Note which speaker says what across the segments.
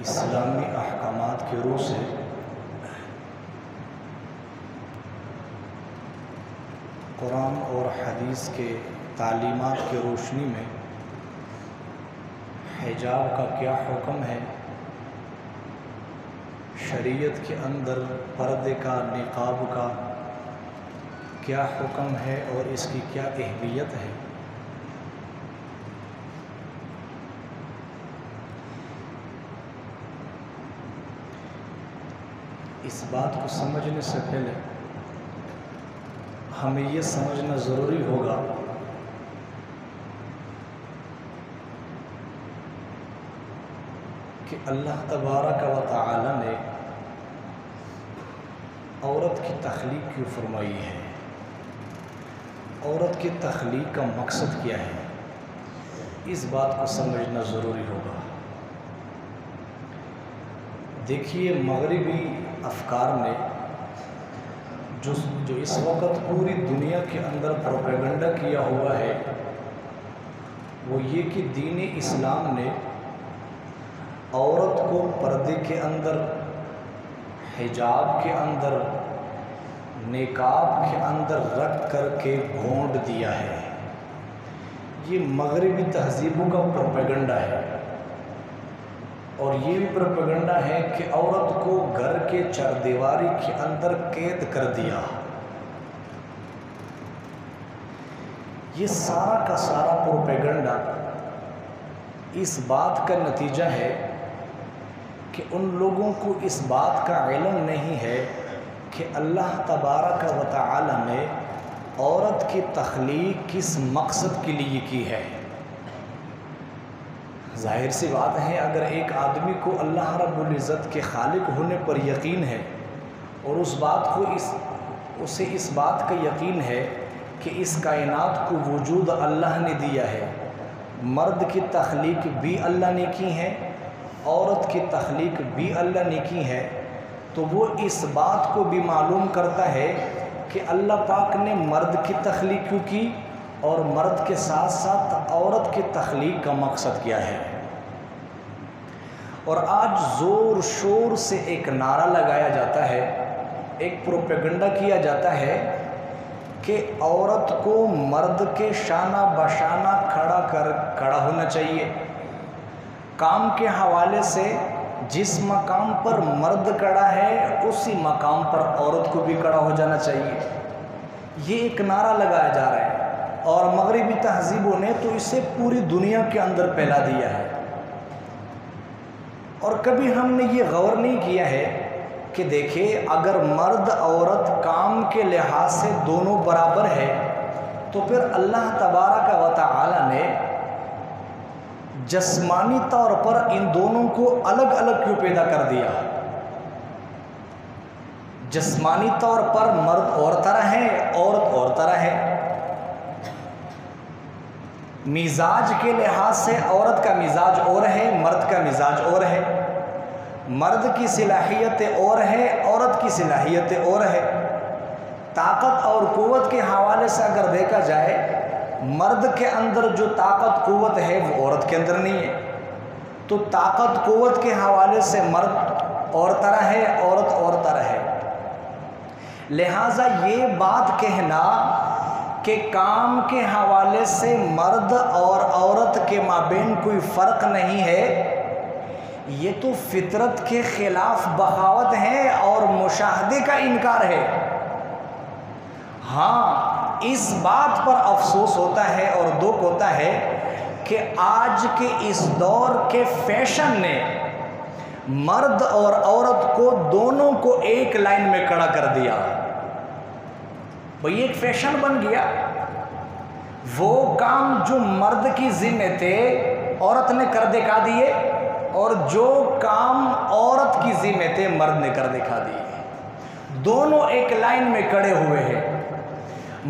Speaker 1: इस्लामी अहकामात के रूह से कुरान और हदीस के तालीमात की रोशनी में हिजाब का क्या हुक्म है, शरीयत के अंदर पर्दे का, निकाब का क्या हुक्म है और इसकी क्या अहमियत है। इस बात को समझने से पहले हमें ये समझना ज़रूरी होगा कि अल्लाह तबारक व तआला ने औरत की तख्लीक क्यों फरमाई है, औरत की तख्लीक का मकसद क्या है, इस बात को समझना ज़रूरी होगा। देखिए, मगरिबी अफकार ने जो इस वक्त पूरी दुनिया के अंदर प्रोपेगेंडा किया हुआ है वो ये कि दीन इस्लाम ने औरत को पर्दे के अंदर, हिजाब के अंदर, निकाब के अंदर रख कर के घोंट दिया है। ये मगरिबी तहजीबों का प्रोपेगेंडा है और ये भी प्रोपेगेंडा है कि औरत को घर के चारदीवारी के अंदर कैद कर दिया। ये सारा का सारा प्रोपेगेंडा इस बात का नतीजा है कि उन लोगों को इस बात का इल्म नहीं है कि अल्लाह तबारक व तआला ने औरत की तख्लीक किस मकसद के लिए की है। जाहिर सी बात है, अगर एक आदमी को अल्लाह रब्बुल इज़्ज़त के खालिक होने पर यकीन है और उसे इस बात का यकीन है कि इस कायनात को वजूद अल्लाह ने दिया है, मर्द की तख्लीक भी अल्लाह ने की है, औरत की तख्लीक भी अल्लाह ने की है, तो वो इस बात को भी मालूम करता है कि अल्लाह पाक ने मर्द की तख्लीक क्यों की और मर्द के साथ साथ औरत की तख्लीक का मकसद क्या है। और आज ज़ोर शोर से एक नारा लगाया जाता है, एक प्रोपेगेंडा किया जाता है कि औरत को मर्द के शाना बशाना खड़ा होना चाहिए। काम के हवाले से जिस मकाम पर मर्द खड़ा है उसी मकाम पर औरत को भी खड़ा हो जाना चाहिए। ये एक नारा लगाया जा रहा है और मगरिबी तहजीबों ने तो इसे पूरी दुनिया के अंदर फैला दिया है। और कभी हमने ये गौर नहीं किया है कि देखिए, अगर मर्द औरत काम के लिहाज से दोनों बराबर है तो फिर अल्लाह तबारक व तआला ने जिस्मानी तौर पर इन दोनों को अलग अलग क्यों पैदा कर दिया। जिस्मानी तौर पर मर्द और तरह है, औरत और तरह है। मिजाज के लिहाज से औरत का मिजाज और है, मर्द का मिजाज और है। मर्द की सलाहियतें और है, औरत की सलाहियतें और है। ताकत और क़ुव्वत के हवाले से अगर देखा जाए, मर्द के अंदर जो ताकत क़ुव्वत है वो औरत के अंदर नहीं है। तो ताकत क़ुव्वत के हवाले से मर्द और तरह है, औरत और तरह है। लिहाजा ये बात कहना कि काम के हवाले से मर्द और औरत के माबेन कोई फ़र्क नहीं है, ये तो फितरत के ख़िलाफ़ बगावत है और मुशाहदे का इनकार है। हाँ, इस बात पर अफसोस होता है और दुख होता है कि आज के इस दौर के फैशन ने मर्द और औरत को दोनों को एक लाइन में खड़ा कर दिया। भाई एक फैशन बन गया, वो काम जो मर्द की जिम्मे थे औरत ने कर दिखा दिए और जो काम औरत की जिम्मे थे मर्द ने कर दिखा दिए। दोनों एक लाइन में खड़े हुए हैं।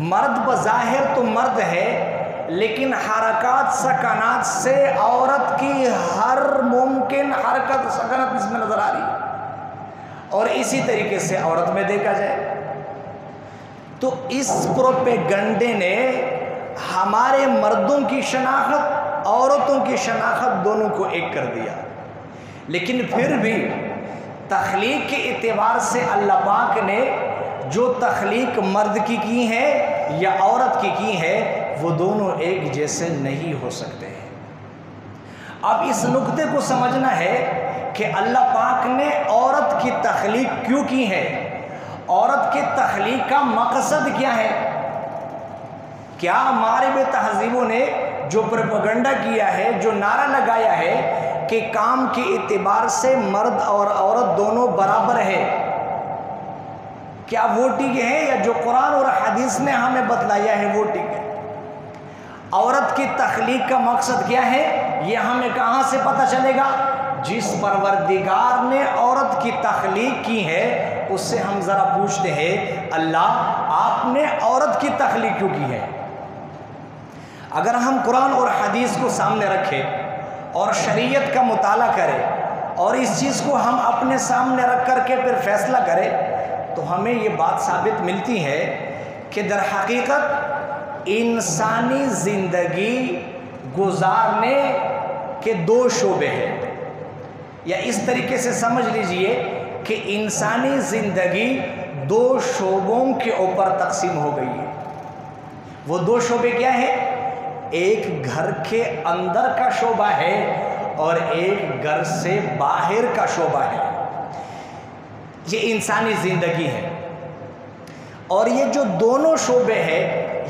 Speaker 1: मर्द बज़ाहिर तो मर्द है, लेकिन हरकत सकनात से औरत की हर मुमकिन हरकत सकनत इसमें नजर आ रही है। और इसी तरीके से औरत में देखा जाए तो इस प्रोपेगेंडे ने हमारे मर्दों की शनाख्त, औरतों की शनाख्त दोनों को एक कर दिया। लेकिन फिर भी तख्लीक के एतबार से अल्लाह पाक ने जो तख्लीक मर्द की है या औरत की है, वो दोनों एक जैसे नहीं हो सकते हैं। अब इस नुक्ते को समझना है कि अल्लाह पाक ने औरत की तख्लीक क्यों की है, औरत के तख्लीक का मकसद क्या है। क्या हमारे तहजीबों ने जो प्रोपेगेंडा किया है, जो नारा लगाया है कि काम के एतबार से मर्द और औरत दोनों बराबर है, क्या वो ठीक है? या जो कुरान और हदीस ने हमें बतलाया है वो ठीक है? औरत की तख्लीक का मकसद क्या है, ये हमें कहाँ से पता चलेगा? जिस परवरदिगार ने औरत की तख्लीक की है उससे हम ज़रा पूछते हैं, अल्लाह आपने औरत की तख्लीक क्यों की है? अगर हम कुरान और हदीस को सामने रखें और शरीयत का मुताला करें और इस चीज़ को हम अपने सामने रख कर के फिर फैसला करें, तो हमें ये बात साबित मिलती है कि दर हकीकत इंसानी ज़िंदगी गुजारने के दो शोबे हैं। या इस तरीके से समझ लीजिए कि इंसानी ज़िंदगी दो शोबों के ऊपर तकसीम हो गई है। वो दो शोबे क्या है? एक घर के अंदर का शोबा है और एक घर से बाहर का शोबा है। ये इंसानी ज़िंदगी है और ये जो दोनों शोबे हैं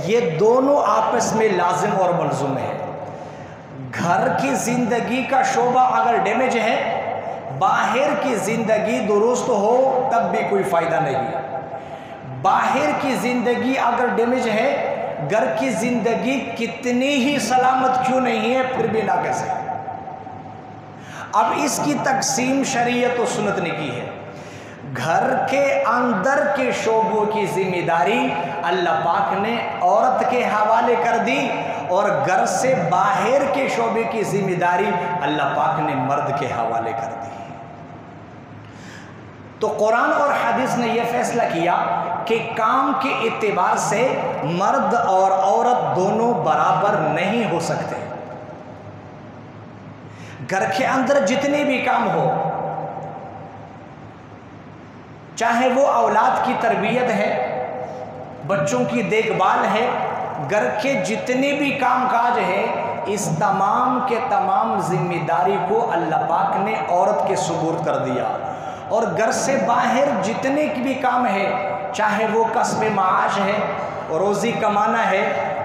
Speaker 1: ये दोनों आपस में लाजिम और मलज़ूम है। घर की ज़िंदगी का शोबा अगर डैमेज है, बाहर की ज़िंदगी दुरुस्त हो तब भी कोई फ़ायदा नहीं। बाहर की ज़िंदगी अगर डैमेज है, घर की ज़िंदगी कितनी ही सलामत क्यों नहीं है फिर भी नाक़िस है। अब इसकी तकसीम शरीयत और सुन्नत ने की है। घर के अंदर के शोबों की जिम्मेदारी अल्लाह पाक ने औरत के हवाले कर दी और घर से बाहर के शोबे की जिम्मेदारी अल्लाह पाक ने मर्द के हवाले कर दी। तो कुरान और हदीस ने यह फैसला किया कि काम के एतबार से मर्द और औरत दोनों बराबर नहीं हो सकते। घर के अंदर जितने भी काम हो, चाहे वो औलाद की तरबियत है, बच्चों की देखभाल है, घर के जितने भी काम काज है, इस तमाम के तमाम जिम्मेदारी को अल्लाह पाक ने औरत के सुपुर्द कर दिया। और घर से बाहर जितने भी काम है, चाहे वो कस्ब माश है, रोज़ी कमाना है,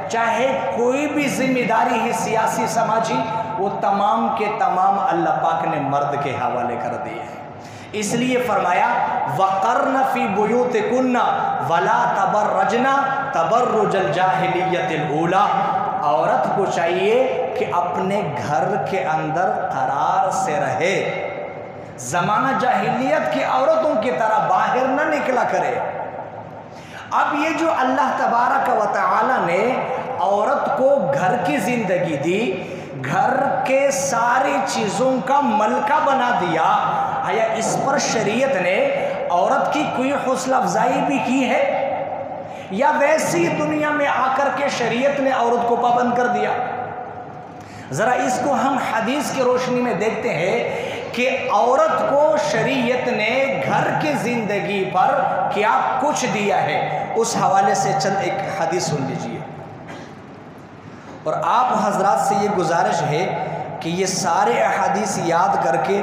Speaker 1: चाहे कोई भी जिम्मेदारी है सियासी समाजी, वो तमाम के तमाम अल्लाह पाक ने मर्द के हवाले कर दिए हैं। इसलिए फरमाया वक़र्न फ़ी बुयूतिकुन्ना वला तबर्रजना तबर्रुजल जाहिलियतिल ऊला। औरत को चाहिए कि अपने घर के अंदर करार से रहे, ज़माना जाहिलियत की औरतों की तरह बाहर न निकला करे। अब ये जो अल्लाह तबारक व तआला ने औरत को घर की ज़िंदगी दी, घर के सारी चीज़ों का मलका बना दिया, आया इस पर शरीयत ने औरत की कोई हौसला अफजाई भी की है या वैसी दुनिया में आकर के शरीयत ने औरत को पाबंद कर दिया? ज़रा इसको हम हदीस की रोशनी में देखते हैं कि औरत को शरीयत ने घर की ज़िंदगी पर क्या कुछ दिया है। उस हवाले से चंद एक हदीस सुन लीजिए और आप हजरात से ये गुजारिश है कि ये सारे अहादीस याद करके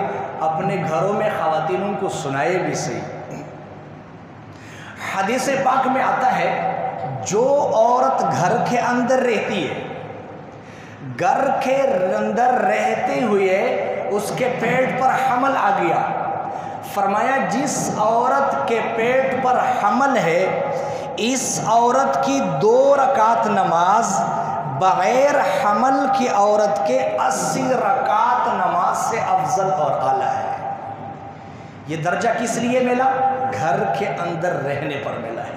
Speaker 1: अपने घरों में ख़वातीनों को सुनाए भी सही। हदीस पाक में आता है, जो औरत घर के अंदर रहती है, घर के अंदर रहते हुए उसके पेट पर हमल आ गया, फरमाया जिस औरत के पेट पर हमल है, इस औरत की 2 रकात नमाज बग़ैर हमल की औरत के 80 रकात नमाज से अफजल और आला है। ये दर्जा किस लिए मिला? घर के अंदर रहने पर मिला है।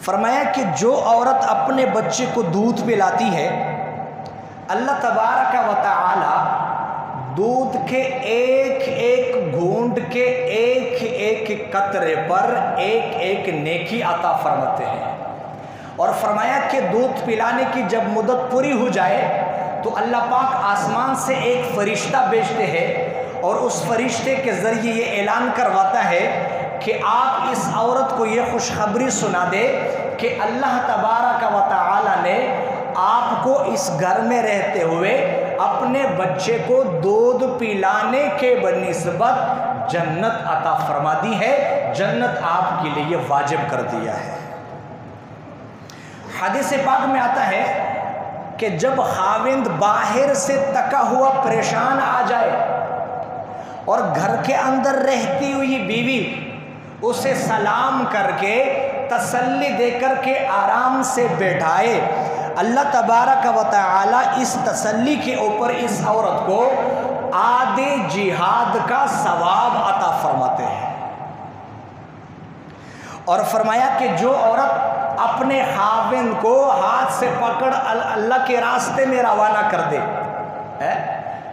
Speaker 1: फरमाया कि जो औरत अपने बच्चे को दूध पिलाती है, अल्लाह तबारक व तआला दूध के एक एक घूंट के एक एक कतरे पर एक एक नेकी अता फरमाते हैं। और फरमाया कि दूध पिलाने की जब मुद्दत पूरी हो जाए तो अल्लाह पाक आसमान से एक फरिश्ता भेजते हैं और उस फरिश्ते के ज़रिए ये ऐलान करवाता है कि आप इस औरत को ये खुशखबरी सुना दे कि अल्लाह तबारक व तआला ने आपको इस घर में रहते हुए अपने बच्चे को दूध पिलाने के बनिस्बत जन्नत अता फरमा दी है, जन्नत आपके लिए वाजिब कर दिया है। हदीस पाक में आता है कि जब खाविंद बाहर से तका हुआ परेशान आ जाए और घर के अंदर रहती हुई बीवी उसे सलाम करके तसल्ली देकर के आराम से बैठाए, अल्लाह तबारक व तआला इस तसल्ली के ऊपर इस औरत को आधे जिहाद का सवाब अता फरमाते हैं। और फरमाया कि जो औरत अपने खाविंद को हाथ से पकड़ अल्लाह के रास्ते में रवाना कर दे,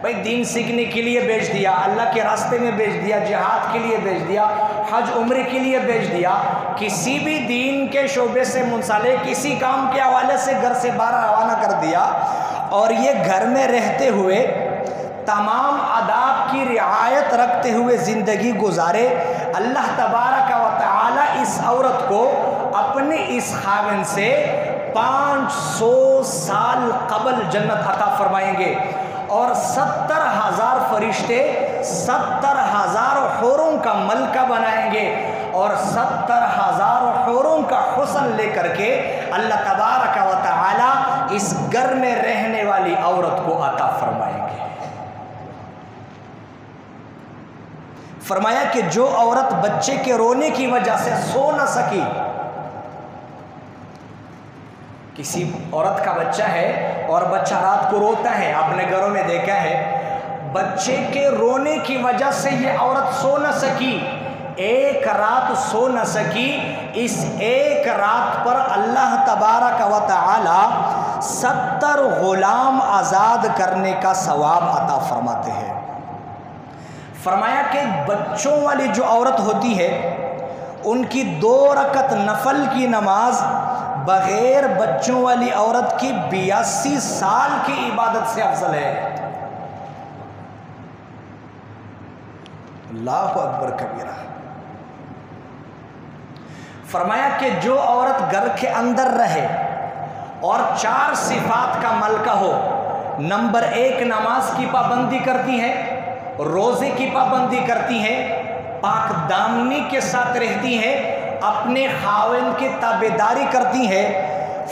Speaker 1: भाई दीन सीखने के लिए भेज दिया, अल्लाह के रास्ते में भेज दिया, जिहाद के लिए भेज दिया, हज उम्र के लिए भेज दिया, किसी भी दीन के शोबे से मुंसलिक किसी काम के हवाले से घर से बाहर रवाना कर दिया और ये घर में रहते हुए तमाम आदाब की रियायत रखते हुए ज़िंदगी गुजारे, अल्लाह तबारक व तआला इस औरत को अपने इस खाविंद से 500 साल कबल जन्नत अता फरमाएंगे और 70,000 फरिश्ते 70,000 हूरों का मलका बनाएंगे और 70,000 हूरों का हुस्न लेकर के अल्लाह तबारक व तआला इस घर में रहने वाली औरत को अता फरमाएंगे। फरमाया कि जो औरत बच्चे के रोने की वजह से सो न सकी, किसी औरत का बच्चा है और बच्चा रात को रोता है, आपने घरों में देखा है, बच्चे के रोने की वजह से ये औरत सो न सकी, एक रात सो न सकी, इस एक रात पर अल्लाह तबारक व तआला 70 गुलाम आज़ाद करने का सवाब अता फरमाते हैं। फरमाया कि बच्चों वाली जो औरत होती है उनकी 2 रकत नफल की नमाज बगैर बच्चों वाली औरत की 82 साल की इबादत से अफजल है। अल्लाहु अकबर कबीरा। फरमाया कि जो औरत घर के अंदर रहे और 4 सिफात का मलका हो, नंबर 1 नमाज की पाबंदी करती है, रोज़े की पाबंदी करती है, पाक दामनी के साथ रहती है, अपने खाविंद की ताबेदारी करती है,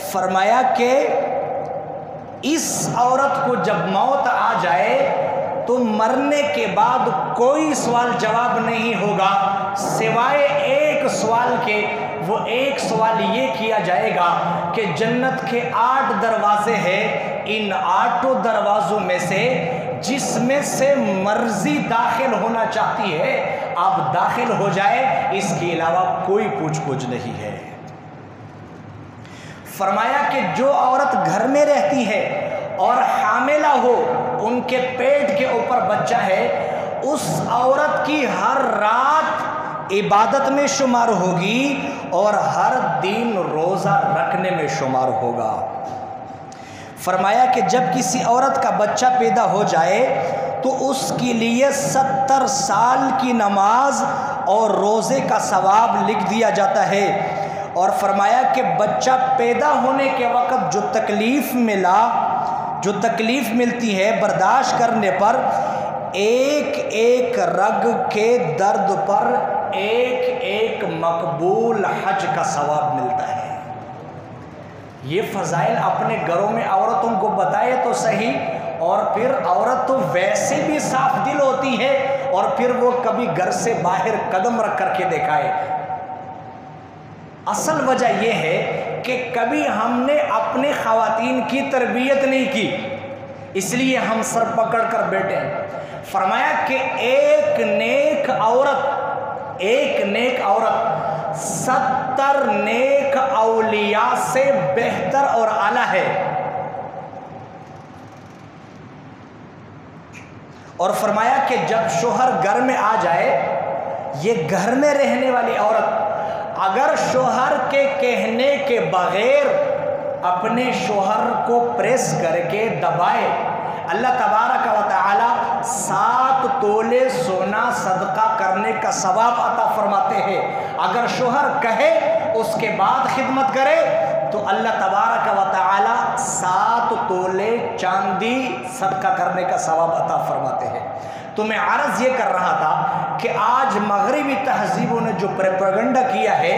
Speaker 1: फरमाया कि इस औरत को जब मौत आ जाए तो मरने के बाद कोई सवाल जवाब नहीं होगा सिवाय एक सवाल के। वो एक सवाल ये किया जाएगा कि जन्नत के 8 दरवाजे हैं, इन 8 दरवाज़ों में से जिसमें से मर्जी दाखिल होना चाहती है आप दाखिल हो जाए, इसके अलावा कोई पूछ नहीं है। फरमाया कि जो औरत घर में रहती है और हामिला हो, उनके पेट के ऊपर बच्चा है, उस औरत की हर रात इबादत में शुमार होगी और हर दिन रोज़ा रखने में शुमार होगा। फरमाया कि जब किसी औरत का बच्चा पैदा हो जाए तो उसके लिए 70 साल की नमाज और रोज़े का सवाब लिख दिया जाता है। और फरमाया कि बच्चा पैदा होने के वक़्त जो तकलीफ़ मिलती है बर्दाश्त करने पर एक एक रग के दर्द पर एक मकबूल हज का सवाब मिलता है। ये फ़ज़ाइल अपने घरों में औरतों को बताए तो सही, और फिर औरत तो वैसे भी साफ दिल होती है और फिर वो कभी घर से बाहर कदम रख करके दिखाए। असल वजह यह है कि कभी हमने अपने ख़वातीन की तरबियत नहीं की, इसलिए हम सर पकड़ कर बैठे हैं। फरमाया कि एक नेक औरत 70 नेक औलिया से बेहतर और आला है। और फरमाया कि जब शोहर घर में आ जाए, ये घर में रहने वाली औरत अगर शोहर के कहने के बगैर अपने शोहर को प्रेस करके दबाए अल्लाह तबारक व तआला 7 तोले सोना सदका करने का सवाब अता फरमाते हैं। अगर शोहर कहे उसके बाद खिदमत करे तो अल्लाह तबारक व तआला 7 तोले चांदी सदका करने का सवाब अता फरमाते हैं। तो मैं अर्ज़ ये कर रहा था कि आज मगरिबी तहजीबों ने जो प्रोपेगेंडा किया है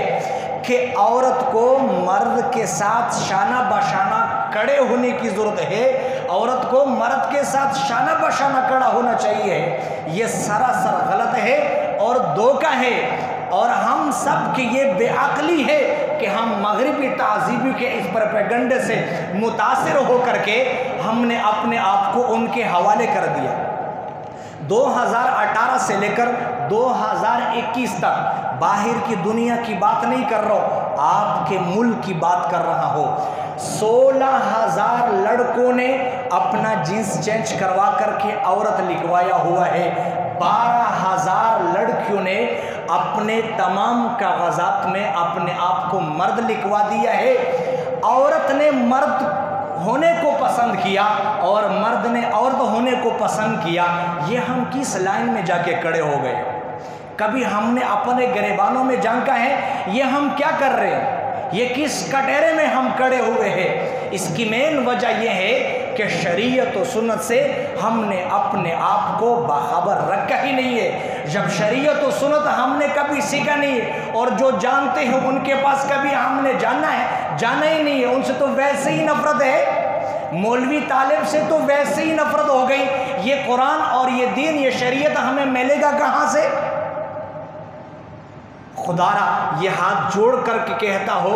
Speaker 1: कि औरत को मर्द के साथ शाना बशाना खड़े होने की ज़रूरत है, औरत को मर्द के साथ शाना बशाना खड़ा होना चाहिए, ये सरासर गलत है और धोखा है। और हम सब की ये बेअक्ली है कि हम मगरिबी तहजीबी के इस प्रोपेगेंडे से मुतासिर होकर के हमने अपने आप को उनके हवाले कर दिया। 2018 से लेकर 2021 तक बाहर की दुनिया की बात नहीं कर रहा हूँ, आपके मुल्क की बात कर रहा हूँ। 16,000 लड़कों ने अपना जींस चेंज करवा करके औरत लिखवाया हुआ है। 12,000 लड़कियों ने अपने तमाम कागजात में अपने आप को मर्द लिखवा दिया है। औरत ने मर्द होने को पसंद किया और मर्द ने औरत होने को पसंद किया। ये हम किस लाइन में जाके खड़े हो गए? कभी हमने अपने गिरेबानों में झांका है ये हम क्या कर रहे हैं? ये किस कटहरे में हम खड़े हुए हैं? इसकी मेन वजह यह है कि शरीयत और सुन्नत से हमने अपने आप को बाखबर रखा ही नहीं है। जब शरीयत और सुन्नत हमने कभी सीखा नहीं है और जो जानते हैं उनके पास कभी हमने जाना ही नहीं है, उनसे तो वैसे ही नफरत है। मौलवी तालिब से तो वैसे ही नफरत हो गई। ये कुरान और ये दीन, ये शरीयत हमें मिलेगा कहाँ से? खुदारा ये हाथ जोड़ करके कहता हो,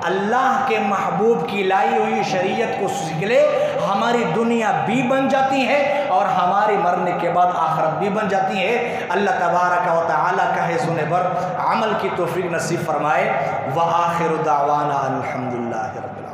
Speaker 1: अल्लाह के महबूब की लाई हुई शरीयत को सीख ले, हमारी दुनिया भी बन जाती है और हमारी मरने के बाद आखिरत भी बन जाती है। अल्लाह तबारक व तआला कहे सुने पर अमल की तौफीक नसीब फरमाए। व आखिरु दावाना अल्हम्दुलिल्लाहि रब्बिल आलमीन।